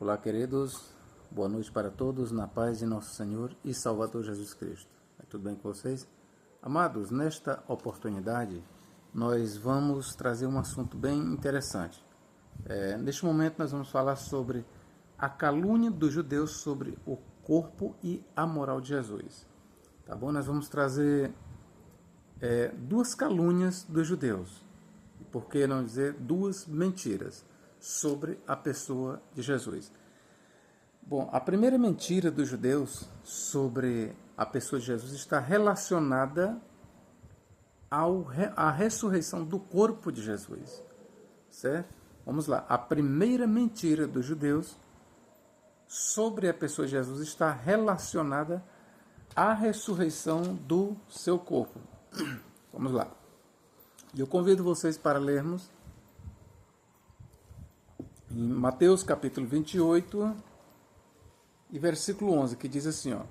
Olá, queridos. Boa noite para todos, na paz de nosso Senhor e Salvador Jesus Cristo. Tudo bem com vocês? Amados, nesta oportunidade, nós vamos trazer um assunto bem interessante. Neste momento, nós vamos falar sobre a calúnia dos judeus sobre o corpo e a moral de Jesus. Tá bom? Nós vamos trazer duas calúnias dos judeus. Por que não dizer duas mentiras sobre a pessoa de Jesus? Bom, a primeira mentira dos judeus sobre a pessoa de Jesus está relacionada à ressurreição do corpo de Jesus, certo? Vamos lá. A primeira mentira dos judeus sobre a pessoa de Jesus está relacionada à ressurreição do seu corpo. Vamos lá. E eu convido vocês para lermos em Mateus capítulo 28 e versículo 11, que diz assim, ó: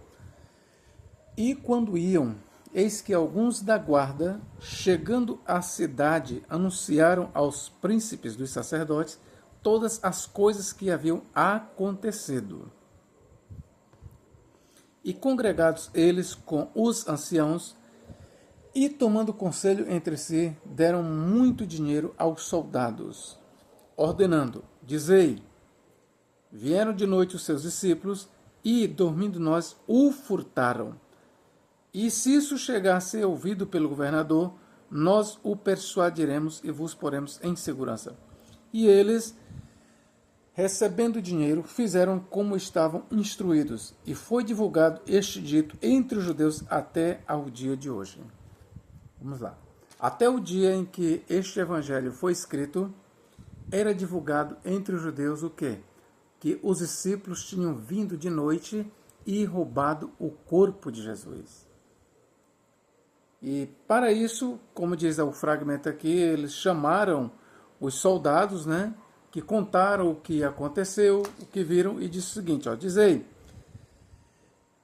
E quando iam, eis que alguns da guarda, chegando à cidade, anunciaram aos príncipes dos sacerdotes todas as coisas que haviam acontecido. E congregados eles com os anciãos, e tomando conselho entre si, deram muito dinheiro aos soldados, ordenando: Dizei, vieram de noite os seus discípulos, e, dormindo nós, o furtaram. E se isso chegar a ser ouvido pelo governador, nós o persuadiremos e vos poremos em segurança. E eles, recebendo o dinheiro, fizeram como estavam instruídos, e foi divulgado este dito entre os judeus até ao dia de hoje. Vamos lá. Até o dia em que este evangelho foi escrito, era divulgado entre os judeus o quê? Que os discípulos tinham vindo de noite e roubado o corpo de Jesus. E para isso, como diz o fragmento aqui, eles chamaram os soldados, né, que contaram o que aconteceu, o que viram, e disse o seguinte, ó: Dizei,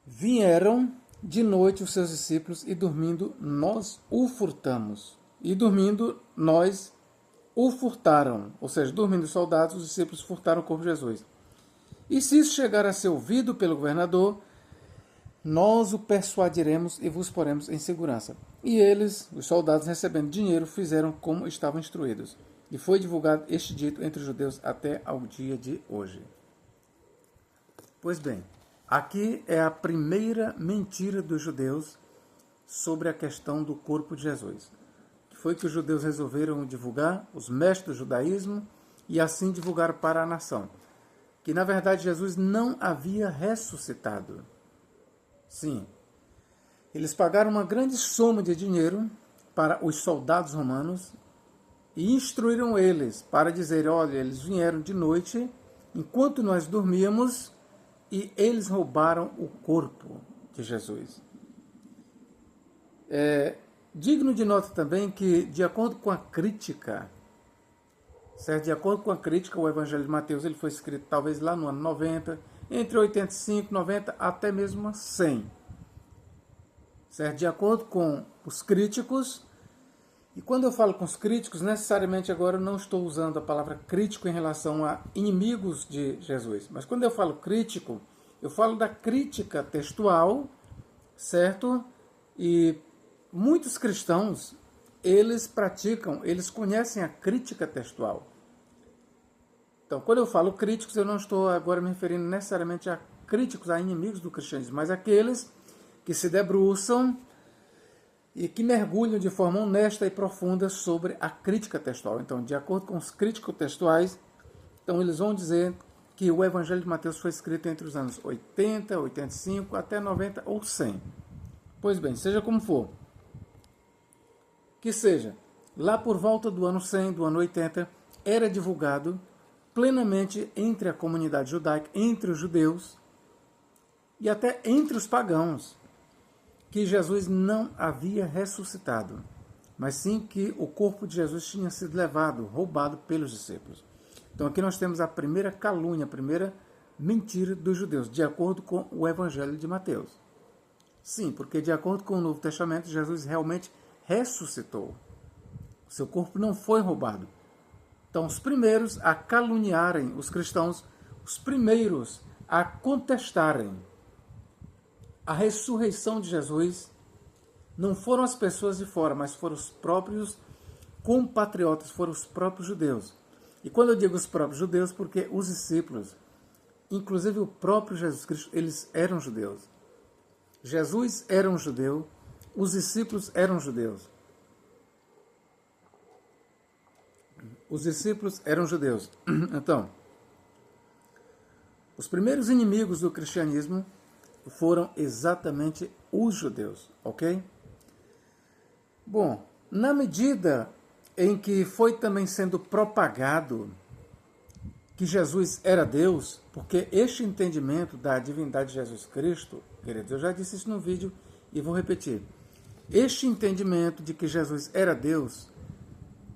vieram de noite os seus discípulos, e dormindo nós o furtamos. E dormindo nós o furtaram. Ou seja, dormindo os soldados, os discípulos furtaram o corpo de Jesus. E se isso chegar a ser ouvido pelo governador, nós o persuadiremos e vos poremos em segurança. E eles, os soldados, recebendo dinheiro, fizeram como estavam instruídos. E foi divulgado este dito entre os judeus até ao dia de hoje. Pois bem, aqui é a primeira mentira dos judeus sobre a questão do corpo de Jesus. Foi que os judeus resolveram divulgar, os mestres do judaísmo, e assim divulgar para a nação, que na verdade Jesus não havia ressuscitado. Sim, eles pagaram uma grande soma de dinheiro para os soldados romanos e instruíram eles para dizer, olha, eles vieram de noite enquanto nós dormíamos e eles roubaram o corpo de Jesus. Digno de nota também que, de acordo com a crítica, certo? De acordo com a crítica, o Evangelho de Mateus ele foi escrito talvez lá no ano 90, entre 85, 90, até mesmo 100. Certo? De acordo com os críticos, e quando eu falo com os críticos, necessariamente agora eu não estou usando a palavra crítico em relação a inimigos de Jesus, mas quando eu falo crítico, eu falo da crítica textual, certo? E muitos cristãos, eles conhecem a crítica textual. Então, quando eu falo críticos, eu não estou agora me referindo necessariamente a críticos, a inimigos do cristianismo, mas aqueles que se debruçam e que mergulham de forma honesta e profunda sobre a crítica textual. Então, de acordo com os críticos textuais, então eles vão dizer que o Evangelho de Mateus foi escrito entre os anos 80, 85, até 90 ou 100. Pois bem, seja como for, que seja, lá por volta do ano 100, do ano 80, era divulgado plenamente entre a comunidade judaica, entre os judeus e até entre os pagãos, que Jesus não havia ressuscitado, mas sim que o corpo de Jesus tinha sido levado, roubado pelos discípulos. Então aqui nós temos a primeira calúnia, a primeira mentira dos judeus, de acordo com o Evangelho de Mateus. Sim, porque de acordo com o Novo Testamento, Jesus realmente ressuscitou. O seu corpo não foi roubado. Então, os primeiros a caluniarem os cristãos os primeiros a contestarem a ressurreição de Jesus não foram as pessoas de fora, mas foram os próprios compatriotas, foram os próprios judeus. E quando eu digo os próprios judeus, porque os discípulos, inclusive o próprio Jesus Cristo, eles eram judeus. Jesus era um judeu, os discípulos eram judeus. Os discípulos eram judeus. Então, os primeiros inimigos do cristianismo foram exatamente os judeus, ok? Bom, na medida em que foi também sendo propagado que Jesus era Deus, porque este entendimento da divindade de Jesus Cristo, queridos, eu já disse isso no vídeo e vou repetir. Este entendimento de que Jesus era Deus,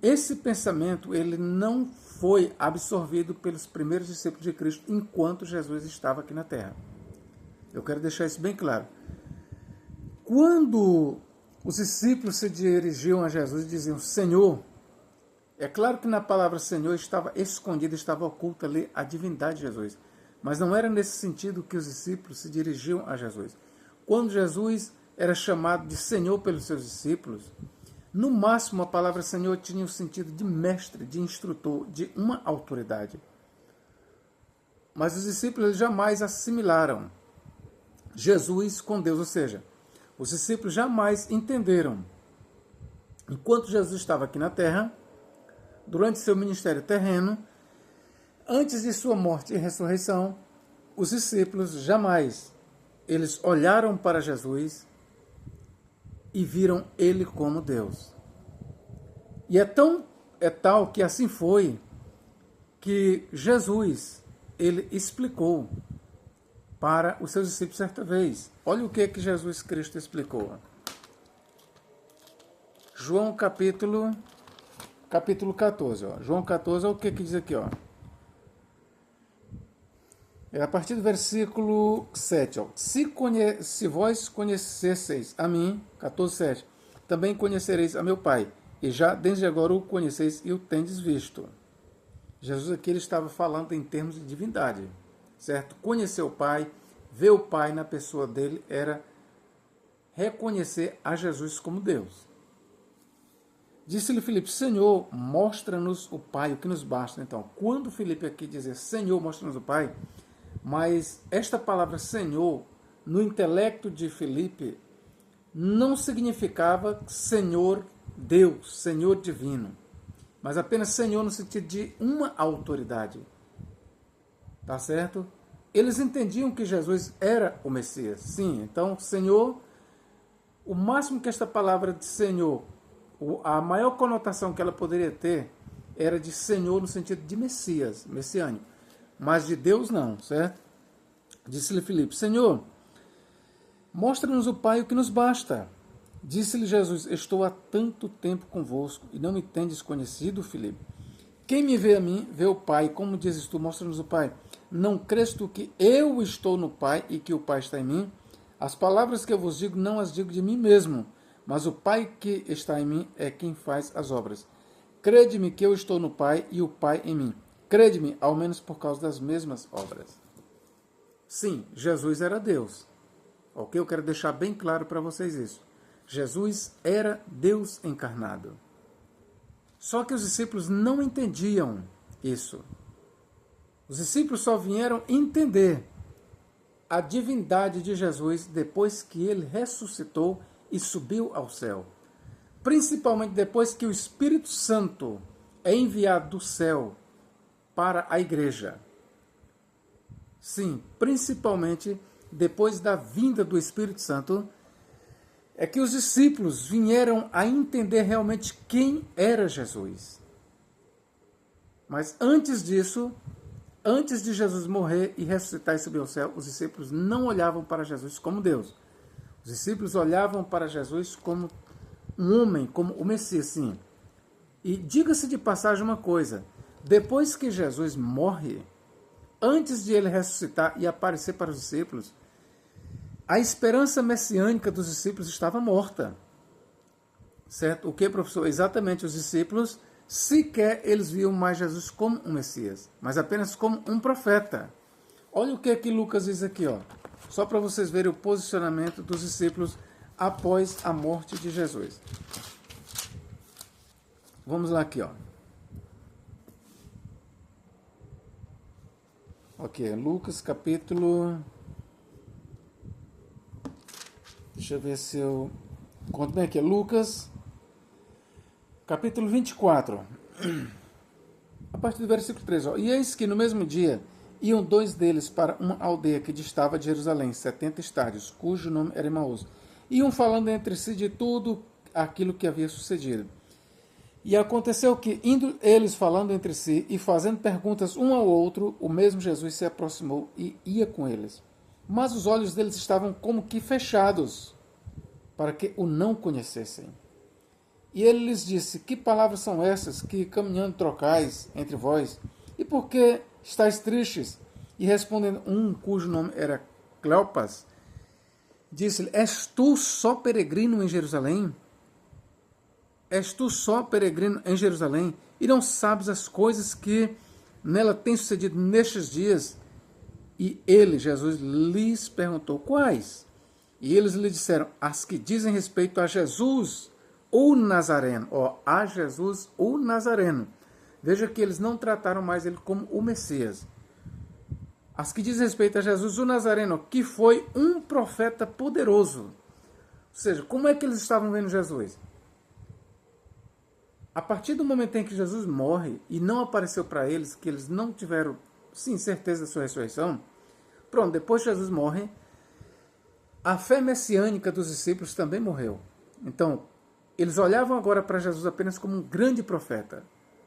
esse pensamento, ele não foi absorvido pelos primeiros discípulos de Cristo enquanto Jesus estava aqui na Terra. Eu quero deixar isso bem claro. Quando os discípulos se dirigiam a Jesus e diziam, Senhor, é claro que na palavra Senhor estava escondida, estava oculta ali a divindade de Jesus. Mas não era nesse sentido que os discípulos se dirigiam a Jesus. Quando Jesus era chamado de Senhor pelos seus discípulos, no máximo a palavra Senhor tinha o sentido de mestre, de instrutor, de uma autoridade. Mas os discípulos jamais assimilaram Jesus com Deus, ou seja, os discípulos jamais entenderam. Enquanto Jesus estava aqui na terra, durante seu ministério terreno, antes de sua morte e ressurreição, os discípulos jamais, eles olharam para Jesus e viram ele como Deus. E é tal que assim foi que Jesus, ele explicou para os seus discípulos certa vez. Olha o que Jesus Cristo explicou. João capítulo 14. Ó. João 14, olha o que diz aqui. Ó. É a partir do versículo 7. Ó. Se vós conhecesseis a mim, 14, 7, também conhecereis a meu Pai, e já desde agora o conheceis e o tendes visto. Jesus aqui ele estava falando em termos de divindade, certo? Conhecer o Pai, ver o Pai na pessoa dele, era reconhecer a Jesus como Deus. Disse-lhe Filipe, Senhor, mostra-nos o Pai, o que nos basta. Então, quando Filipe aqui dizia, Senhor, mostra-nos o Pai, mas esta palavra Senhor, no intelecto de Filipe, não significava Senhor Deus, Senhor divino, mas apenas Senhor no sentido de uma autoridade. Tá certo? Eles entendiam que Jesus era o Messias. Sim, então, Senhor, o máximo que esta palavra de Senhor, a maior conotação que ela poderia ter, era de Senhor no sentido de Messias, messiânico. Mas de Deus não, certo? Disse-lhe Filipe, Senhor, mostra-nos o Pai, o que nos basta. Disse-lhe Jesus, estou há tanto tempo convosco, e não me tendes conhecido, Filipe? Quem me vê a mim, vê o Pai. Como dizes tu, mostra-nos o Pai. Não crês tu que eu estou no Pai e que o Pai está em mim? As palavras que eu vos digo, não as digo de mim mesmo, mas o Pai que está em mim é quem faz as obras. Crede-me que eu estou no Pai e o Pai em mim. Crede-me, ao menos por causa das mesmas obras. Sim, Jesus era Deus. Ok? Eu quero deixar bem claro para vocês isso. Jesus era Deus encarnado. Só que os discípulos não entendiam isso. Os discípulos só vieram entender a divindade de Jesus depois que ele ressuscitou e subiu ao céu. Principalmente depois que o Espírito Santo é enviado do céu para a igreja. Sim, principalmente depois da vinda do Espírito Santo, é que os discípulos vieram a entender realmente quem era Jesus. Mas antes disso, antes de Jesus morrer e ressuscitar e subir ao céu, os discípulos não olhavam para Jesus como Deus. Os discípulos olhavam para Jesus como um homem, como o Messias, sim. E diga-se de passagem uma coisa, depois que Jesus morre, antes de ele ressuscitar e aparecer para os discípulos, a esperança messiânica dos discípulos estava morta. Certo? O que, professor? Exatamente, os discípulos, sequer eles viam mais Jesus como um Messias, mas apenas como um profeta. Olha o que é que Lucas diz aqui, ó. Só para vocês verem o posicionamento dos discípulos após a morte de Jesus. Vamos lá aqui, ó. Ok, Lucas capítulo... Deixa eu ver se eu... Conto bem aqui, Lucas capítulo 24. A partir do versículo 3, ó. E eis que no mesmo dia iam dois deles para uma aldeia que distava de Jerusalém, 70 estádios, cujo nome era Emaús. Iam falando entre si de tudo aquilo que havia sucedido. E aconteceu que, indo eles falando entre si e fazendo perguntas um ao outro, o mesmo Jesus se aproximou e ia com eles. Mas os olhos deles estavam como que fechados, para que o não conhecessem. E ele lhes disse, que palavras são essas que caminhando trocais entre vós? E por que estáis tristes? E respondendo um, cujo nome era Cleopas, disse-lhe, és tu só peregrino em Jerusalém? És tu só peregrino em Jerusalém? E não sabes as coisas que nela têm sucedido nestes dias? E ele, Jesus, lhes perguntou, quais? E eles lhe disseram, as que dizem respeito a Jesus, o Nazareno. Ó, a Jesus, o Nazareno. Veja que eles não trataram mais ele como o Messias. As que dizem respeito a Jesus, o Nazareno, que foi um profeta poderoso. Ou seja, como é que eles estavam vendo Jesus? A partir do momento em que Jesus morre e não apareceu para eles, que eles não tiveram, sim, certeza da sua ressurreição, pronto, depois que Jesus morre, a fé messiânica dos discípulos também morreu. Então, eles olhavam agora para Jesus apenas como um grande profeta,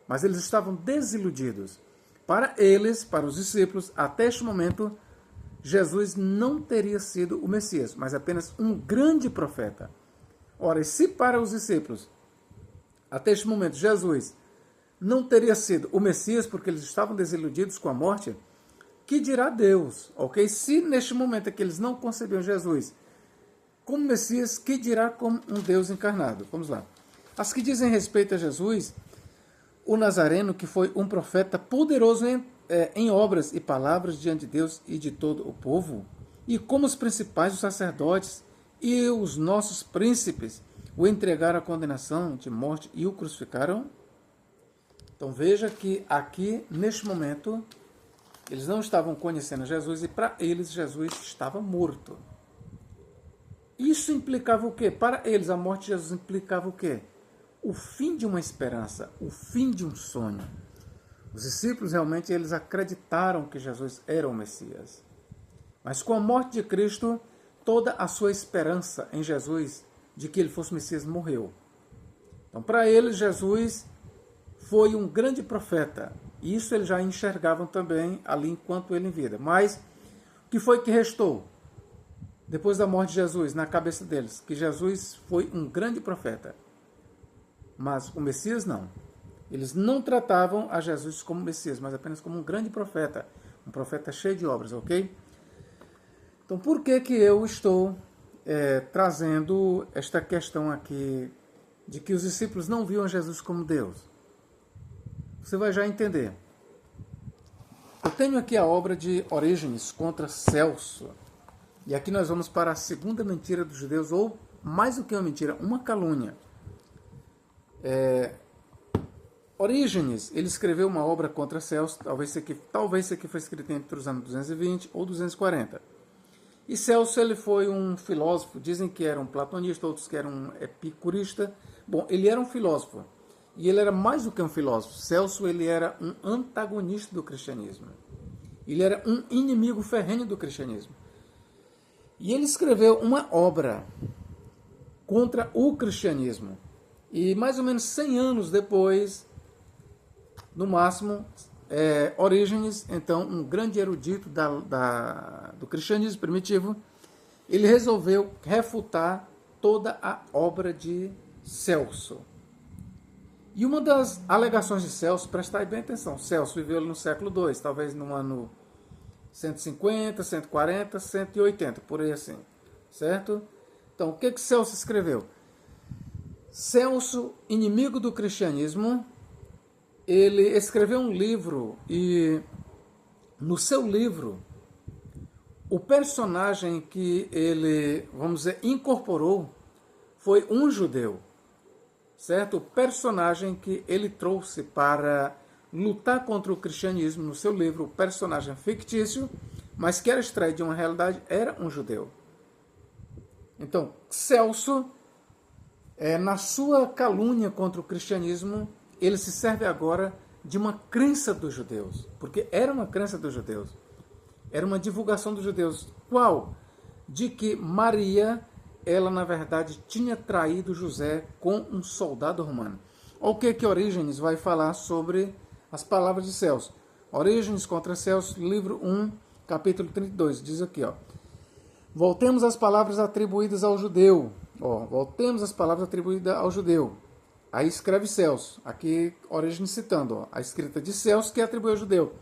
mas eles estavam desiludidos. Para eles, para os discípulos, até este momento, Jesus não teria sido o Messias, mas apenas um grande profeta. Ora, e se para os discípulos, até este momento, Jesus não teria sido o Messias, porque eles estavam desiludidos com a morte, que dirá Deus? Ok? Se neste momento é que eles não concebiam Jesus como Messias, que dirá como um Deus encarnado? Vamos lá. As que dizem respeito a Jesus, o Nazareno, que foi um profeta poderoso em obras e palavras diante de Deus e de todo o povo, e como os principais, os sacerdotes e os nossos príncipes o entregaram à condenação de morte e o crucificaram. Então veja que aqui, neste momento, eles não estavam conhecendo Jesus e para eles Jesus estava morto. Isso implicava o quê? Para eles a morte de Jesus implicava o quê? O fim de uma esperança, o fim de um sonho. Os discípulos realmente eles acreditaram que Jesus era o Messias. Mas com a morte de Cristo, toda a sua esperança em Jesus de que ele fosse o Messias morreu. Então para eles Jesus foi um grande profeta. E isso eles já enxergavam também ali enquanto ele em vida. Mas o que foi que restou? Depois da morte de Jesus, na cabeça deles, que Jesus foi um grande profeta. Mas o Messias não. Eles não tratavam a Jesus como Messias, mas apenas como um grande profeta. Um profeta cheio de obras, ok? Então por que que eu estou trazendo esta questão aqui de que os discípulos não viam Jesus como Deus? Você vai já entender. Eu tenho aqui a obra de Orígenes contra Celso. E aqui nós vamos para a segunda mentira dos judeus, ou mais do que uma mentira, uma calúnia. Orígenes, ele escreveu uma obra contra Celso, talvez isso aqui foi escrito entre os anos 220 ou 240. E Celso, ele foi um filósofo, dizem que era um platonista, outros que era um epicurista. Bom, ele era um filósofo. E ele era mais do que um filósofo. Celso, ele era um antagonista do cristianismo. Ele era um inimigo ferrenho do cristianismo. E ele escreveu uma obra contra o cristianismo. E mais ou menos 100 anos depois, no máximo, Orígenes, então um grande erudito do cristianismo primitivo, ele resolveu refutar toda a obra de Celso. E uma das alegações de Celso, prestai bem atenção, Celso viveu no século II, talvez no ano 150, 140, 180, por aí assim, certo? Então, o que Celso escreveu? Celso, inimigo do cristianismo, ele escreveu um livro e no seu livro o personagem que ele, vamos dizer, incorporou foi um judeu, certo? O personagem que ele trouxe para lutar contra o cristianismo no seu livro, o personagem fictício, mas que era extraído de uma realidade, era um judeu. Então, Celso, na sua calúnia contra o cristianismo, ele se serve agora de uma crença dos judeus, porque era uma crença dos judeus. Era uma divulgação dos judeus. Qual? De que Maria, ela na verdade tinha traído José com um soldado romano. Olha o que Orígenes vai falar sobre as palavras de Celso. Orígenes contra Celso, livro 1, capítulo 32, diz aqui, ó. Voltemos às palavras atribuídas ao judeu. Voltemos às palavras atribuídas ao judeu. Aí escreve Celso, aqui Orígenes citando, a escrita de Celso que atribui ao judeu.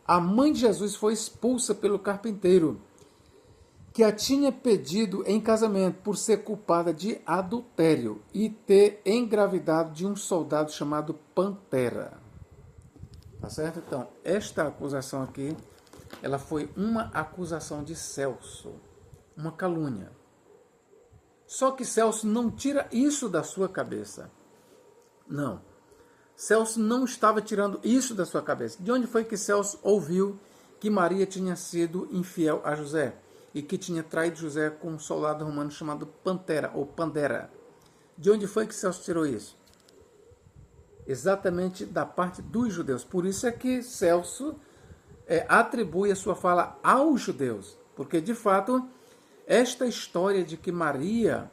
A mãe de Jesus foi expulsa pelo carpinteiro, que a tinha pedido em casamento por ser culpada de adultério e ter engravidado de um soldado chamado Pantera. Tá certo? Então, esta acusação aqui, ela foi uma acusação de Celso, uma calúnia. Só que Celso não tira isso da sua cabeça. Não. Celso não estava tirando isso da sua cabeça. De onde foi que Celso ouviu que Maria tinha sido infiel a José e que tinha traído José com um soldado romano chamado Pantera ou Pandera? De onde foi que Celso tirou isso? Exatamente da parte dos judeus. Por isso é que Celso atribui a sua fala aos judeus. Porque, de fato, esta história de que Maria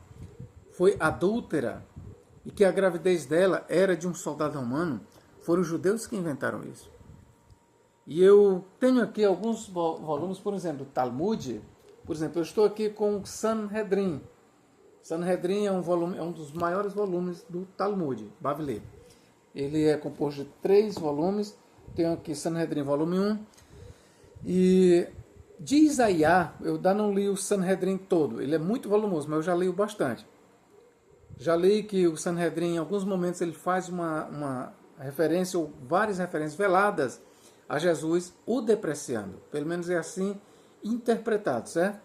foi adúltera e que a gravidez dela era de um soldado romano, foram os judeus que inventaram isso. E eu tenho aqui alguns volumes, por exemplo, Talmud. Por exemplo, eu estou aqui com o Sanhedrin. Sanhedrin é um dos maiores volumes do Talmud babilônico. Ele é composto de 3 volumes. Tenho aqui Sanhedrin volume 1. E de Isaías, eu ainda não li o Sanhedrin todo. Ele é muito volumoso, mas eu já li bastante. Já li que o Sanhedrin, em alguns momentos, ele faz uma referência, ou várias referências veladas a Jesus, o depreciando. Pelo menos é assim interpretado, certo?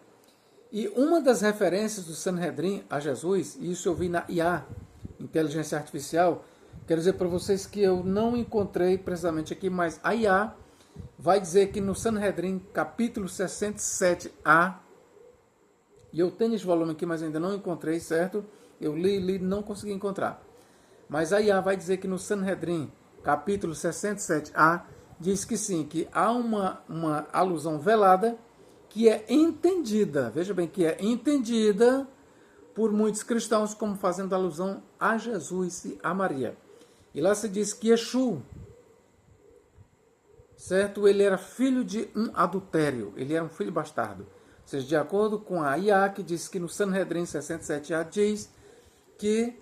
E uma das referências do Sanhedrin a Jesus, e isso eu vi na IA, Inteligência Artificial, quero dizer para vocês que eu não encontrei precisamente aqui, mas a IA vai dizer que no Sanhedrin, capítulo 67a, e eu tenho esse volume aqui, mas ainda não encontrei, certo? Eu li, não consegui encontrar. Mas a IA vai dizer que no Sanhedrin, capítulo 67a, diz que sim, que há uma alusão velada que é entendida, veja bem, que é entendida por muitos cristãos como fazendo alusão a Jesus e a Maria. E lá se diz que Yeshua, certo? Ele era filho de um adultério, ele era um filho bastardo. Ou seja, de acordo com a IA, que diz que no Sanhedrin 67a diz que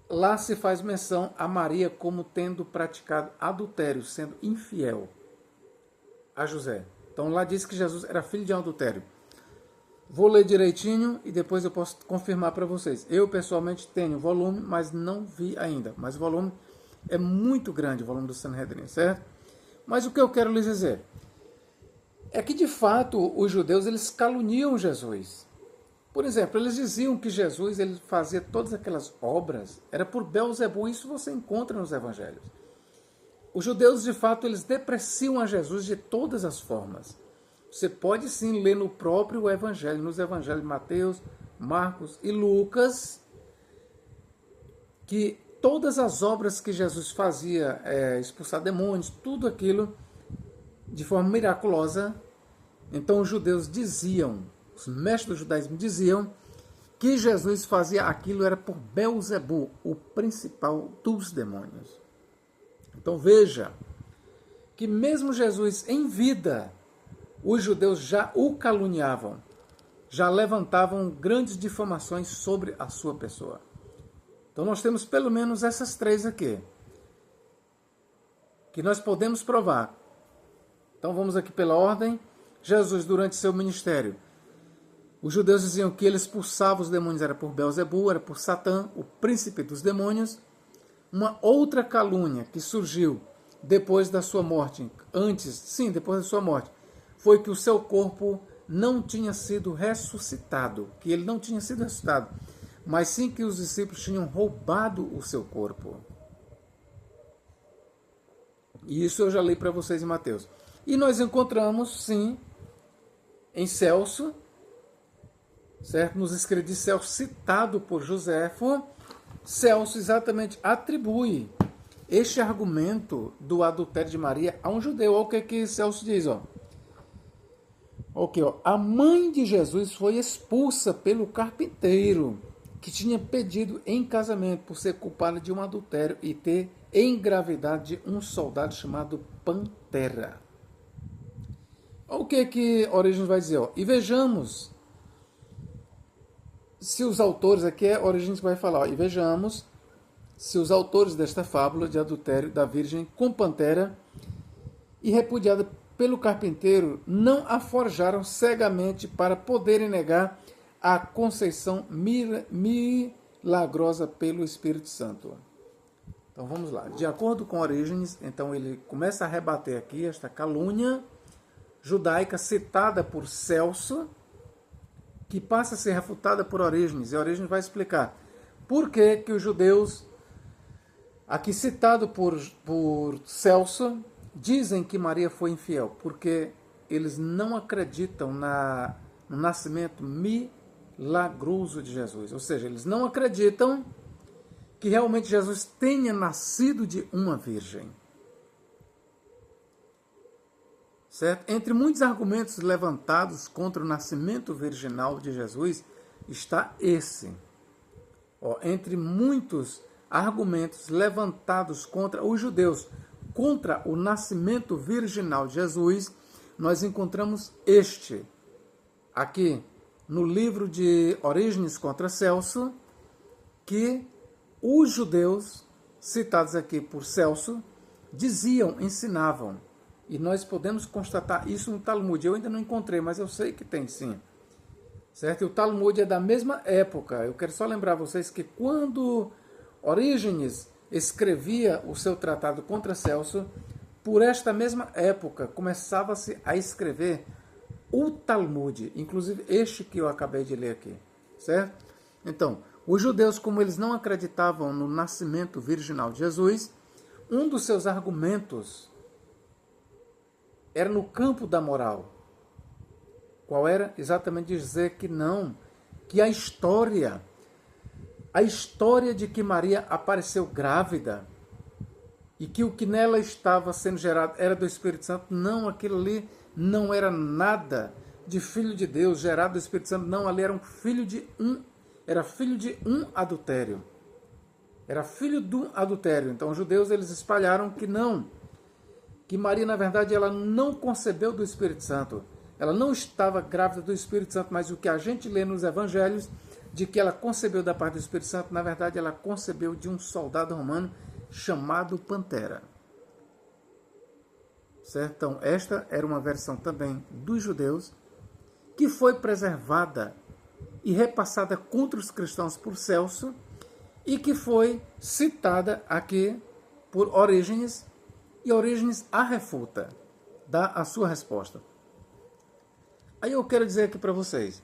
lá se faz menção a Maria como tendo praticado adultério, sendo infiel a José. Então lá diz que Jesus era filho de um adultério. Vou ler direitinho e depois eu posso confirmar para vocês. Eu pessoalmente tenho o volume, mas não vi ainda. Mas o volume é muito grande, o volume do Sanhedrin, certo? Mas o que eu quero lhes dizer é que de fato os judeus eles caluniam Jesus. Por exemplo, eles diziam que Jesus ele fazia todas aquelas obras, era por Belzebu, isso você encontra nos evangelhos. Os judeus, de fato, eles depreciam a Jesus de todas as formas. Você pode sim ler no próprio evangelho, nos evangelhos de Mateus, Marcos e Lucas, que todas as obras que Jesus fazia, expulsar demônios, tudo aquilo, de forma miraculosa, então os judeus diziam, os mestres do judaísmo diziam que Jesus fazia aquilo era por Belzebu, o principal dos demônios. Então veja que mesmo Jesus em vida, os judeus já o caluniavam, já levantavam grandes difamações sobre a sua pessoa. Então nós temos pelo menos essas 3 aqui, que nós podemos provar. Então vamos aqui pela ordem. Jesus, durante seu ministério, os judeus diziam que ele expulsava os demônios, era por Belzebu, era por Satã, o príncipe dos demônios. Uma outra calúnia que surgiu depois da sua morte, depois da sua morte, foi que o seu corpo não tinha sido ressuscitado, que ele não tinha sido ressuscitado, mas sim que os discípulos tinham roubado o seu corpo. E isso eu já li para vocês em Mateus. E nós encontramos, sim, em Celso, certo? Nos escritos de Celso, citado por Joséfo, Celso exatamente atribui este argumento do adultério de Maria a um judeu. Olha o que Celso diz, ó. Ok, ó. A mãe de Jesus foi expulsa pelo carpinteiro, que tinha pedido em casamento por ser culpada de um adultério e ter engravidado de um soldado chamado Pantera. O que Orígenes vai dizer? Ó? E vejamos se os autores, aqui é Orígenes que vai falar, ó, e vejamos se os autores desta fábula de adultério da Virgem com Pantera e repudiada pelo carpinteiro não a forjaram cegamente para poderem negar a conceição milagrosa pelo Espírito Santo. Então vamos lá. De acordo com Orígenes, então ele começa a rebater aqui esta calúnia judaica citada por Celso, que passa a ser refutada por Orígenes. E Orígenes vai explicar por que os judeus, aqui citado por Celso, dizem que Maria foi infiel. Porque eles não acreditam no nascimento milagroso de Jesus. Ou seja, eles não acreditam que realmente Jesus tenha nascido de uma virgem. Certo? Entre muitos argumentos levantados contra o nascimento virginal de Jesus, está esse. Ó, entre muitos argumentos levantados contra os judeus, contra o nascimento virginal de Jesus, nós encontramos este, aqui no livro de Orígenes contra Celso, que os judeus, citados aqui por Celso, diziam, ensinavam. E nós podemos constatar isso no Talmud. Eu ainda não encontrei, mas eu sei que tem sim. Certo? E o Talmud é da mesma época. Eu quero só lembrar vocês que quando Orígenes escrevia o seu tratado contra Celso, por esta mesma época começava-se a escrever o Talmud, inclusive este que eu acabei de ler aqui. Certo? Então, os judeus, como eles não acreditavam no nascimento virginal de Jesus, um dos seus argumentos era no campo da moral. Qual era? Exatamente dizer que não, que a história de que Maria apareceu grávida e que o que nela estava sendo gerado era do Espírito Santo, não, aquilo ali não era nada de filho de Deus, gerado do Espírito Santo, não, ali era filho de um adultério. Era filho do adultério. Então os judeus eles espalharam que não, que Maria, na verdade, ela não concebeu do Espírito Santo. Ela não estava grávida do Espírito Santo, mas o que a gente lê nos evangelhos, de que ela concebeu da parte do Espírito Santo, na verdade, ela concebeu de um soldado romano chamado Pantera. Certo? Então, esta era uma versão também dos judeus, que foi preservada e repassada contra os cristãos por Celso, e que foi citada aqui por Orígenes, e Orígenes a refuta, dá a sua resposta. Aí eu quero dizer aqui para vocês,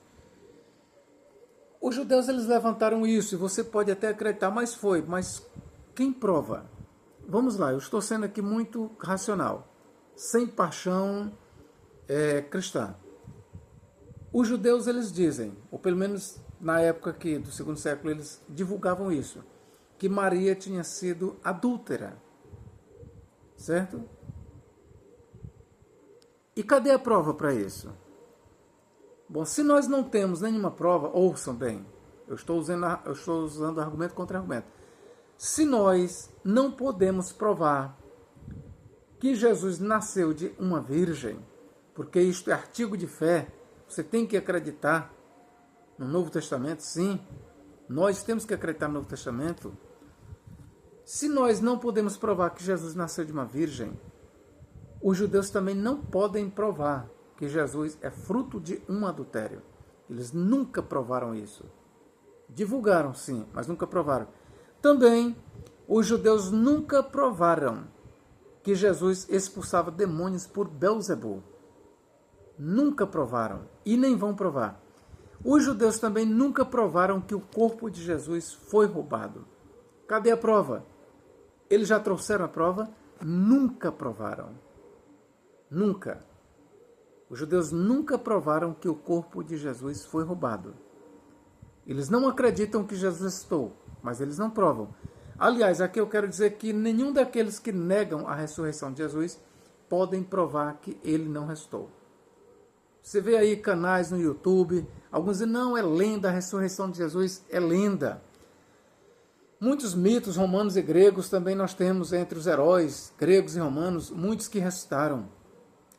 os judeus eles levantaram isso, e você pode até acreditar, mas quem prova? Vamos lá, eu estou sendo aqui muito racional, sem paixão cristã. Os judeus eles dizem, ou pelo menos na época aqui do segundo século eles divulgavam isso, que Maria tinha sido adúltera. Certo? E cadê a prova para isso? Bom, se nós não temos nenhuma prova, ouçam bem, eu estou usando argumento contra argumento. Se nós não podemos provar que Jesus nasceu de uma virgem, porque isto é artigo de fé, você tem que acreditar no Novo Testamento, sim, nós temos que acreditar no Novo Testamento. Se nós não podemos provar que Jesus nasceu de uma virgem, os judeus também não podem provar que Jesus é fruto de um adultério. Eles nunca provaram isso. Divulgaram, sim, mas nunca provaram. Também, os judeus nunca provaram que Jesus expulsava demônios por Belzebu. nunca provaram e nem vão provar. Os judeus também nunca provaram que o corpo de Jesus foi roubado. Cadê a prova? Eles já trouxeram a prova? Nunca provaram. Nunca. Os judeus nunca provaram que o corpo de Jesus foi roubado. Eles não acreditam que Jesus ressuscitou, mas eles não provam. Aliás, aqui eu quero dizer que nenhum daqueles que negam a ressurreição de Jesus podem provar que ele não ressuscitou. Você vê aí canais no YouTube, alguns dizem, não, é lenda, a ressurreição de Jesus é lenda. Muitos mitos romanos e gregos também nós temos entre os heróis gregos e romanos, muitos que ressuscitaram.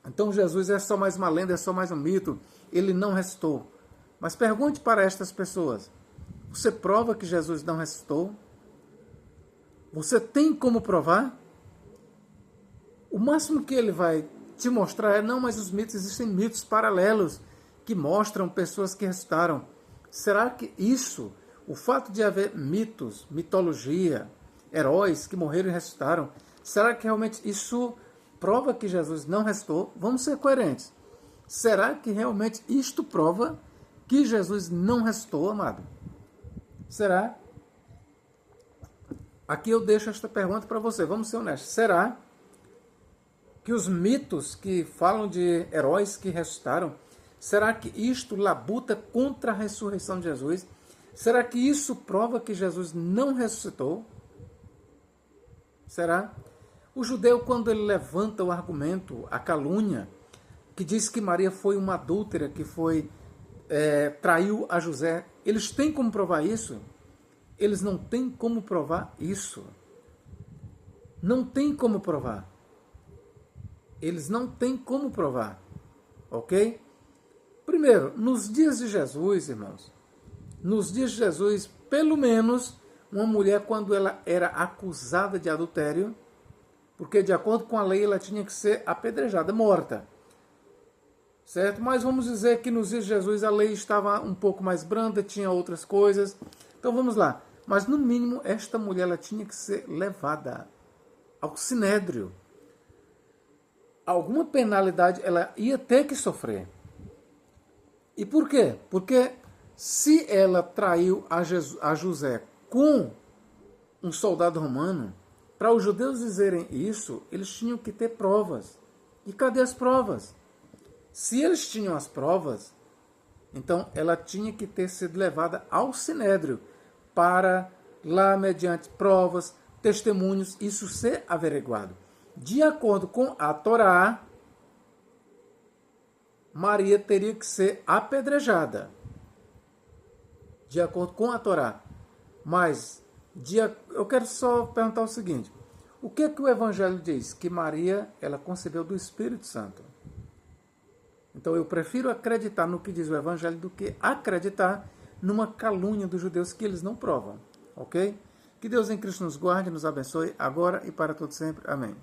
Então Jesus é só mais uma lenda, é só mais um mito, ele não ressuscitou. Mas pergunte para estas pessoas, você prova que Jesus não ressuscitou? Você tem como provar? O máximo que ele vai te mostrar é, não, mas os mitos, existem mitos paralelos que mostram pessoas que ressuscitaram. Será que isso, o fato de haver mitos, mitologia, heróis que morreram e ressuscitaram, será que realmente isso prova que Jesus não ressuscitou? Vamos ser coerentes. Será que realmente isto prova que Jesus não ressuscitou, amado? Será? Aqui eu deixo esta pergunta para você, vamos ser honestos. Será que os mitos que falam de heróis que ressuscitaram, será que isto labuta contra a ressurreição de Jesus? Será que isso prova que Jesus não ressuscitou? Será? O judeu, quando ele levanta o argumento, a calúnia, que diz que Maria foi uma adúltera, que traiu a José, eles têm como provar isso? Eles não têm como provar isso. Não tem como provar. Eles não têm como provar. Ok? Primeiro, nos dias de Jesus, irmãos, nos dias de Jesus, pelo menos, uma mulher, quando ela era acusada de adultério, porque de acordo com a lei ela tinha que ser apedrejada, morta. Certo? Mas vamos dizer que nos dias de Jesus a lei estava um pouco mais branda, tinha outras coisas. Então vamos lá. Mas no mínimo esta mulher ela tinha que ser levada ao sinédrio. Alguma penalidade ela ia ter que sofrer. E por quê? Porque se ela traiu a José com um soldado romano, para os judeus dizerem isso, eles tinham que ter provas. E cadê as provas? Se eles tinham as provas, então ela tinha que ter sido levada ao sinédrio para lá, mediante provas, testemunhos, isso ser averiguado. De acordo com a Torá, Maria teria que ser apedrejada. De acordo com a Torá. Mas eu quero só perguntar o seguinte. O que o Evangelho diz? Que Maria, ela concebeu do Espírito Santo. Então eu prefiro acreditar no que diz o Evangelho do que acreditar numa calúnia dos judeus que eles não provam. Ok? Que Deus em Cristo nos guarde, nos abençoe, agora e para todo sempre. Amém.